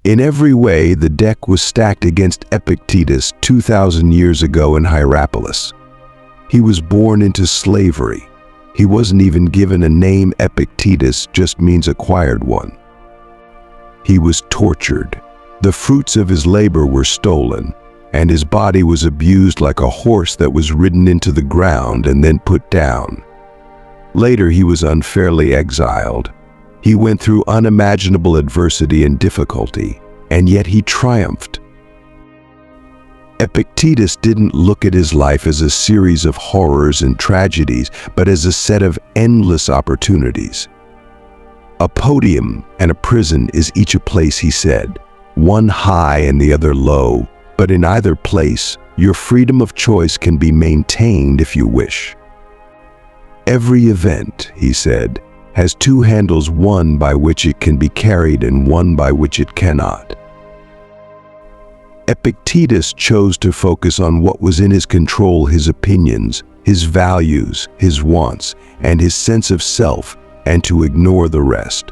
In every way, the deck was stacked against Epictetus 2,000 years ago in Hierapolis. He was born into slavery. He wasn't even given a name. Epictetus just means acquired one. He was tortured. The fruits of his labor were stolen, and his body was abused like a horse that was ridden into the ground and then put down. Later, he was unfairly exiled. He went through unimaginable adversity and difficulty, and yet he triumphed. Epictetus didn't look at his life as a series of horrors and tragedies, but as a set of endless opportunities. A podium and a prison is each a place, he said, one high and the other low, but in either place, your freedom of choice can be maintained if you wish. Every event, he said, has two handles, one by which it can be carried and one by which it cannot. Epictetus chose to focus on what was in his control: his opinions, his values, his wants, and his sense of self, and to ignore the rest.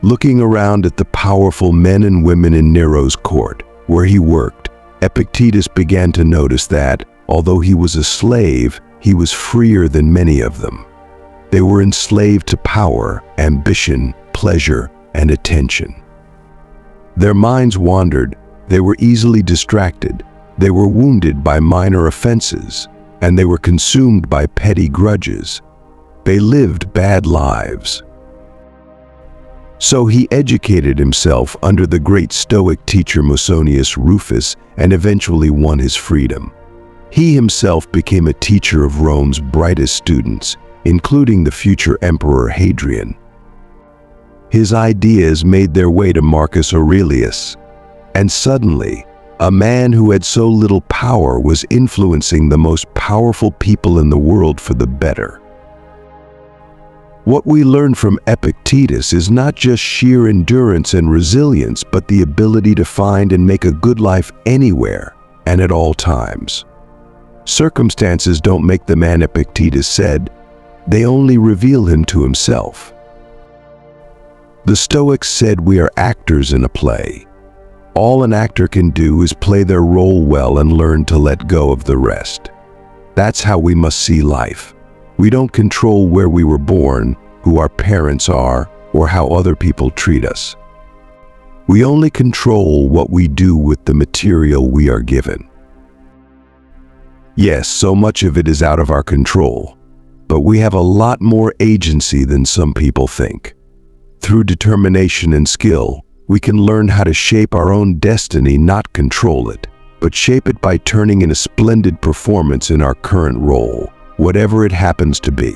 Looking around at the powerful men and women in Nero's court, where he worked, Epictetus began to notice that, although he was a slave, he was freer than many of them. They were enslaved to power, ambition, pleasure, and attention. Their minds wandered. They were easily distracted, they were wounded by minor offenses, and they were consumed by petty grudges. They lived bad lives. So he educated himself under the great Stoic teacher Musonius Rufus and eventually won his freedom. He himself became a teacher of Rome's brightest students, including the future Emperor Hadrian. His ideas made their way to Marcus Aurelius. And suddenly, a man who had so little power was influencing the most powerful people in the world for the better. What we learn from Epictetus is not just sheer endurance and resilience, but the ability to find and make a good life anywhere and at all times. Circumstances don't make the man, Epictetus said. They only reveal him to himself. The Stoics said we are actors in a play. All an actor can do is play their role well and learn to let go of the rest. That's how we must see life. We don't control where we were born, who our parents are, or how other people treat us. We only control what we do with the material we are given. Yes, so much of it is out of our control, but we have a lot more agency than some people think. Through determination and skill, we can learn how to shape our own destiny, not control it, but shape it by turning in a splendid performance in our current role, whatever it happens to be.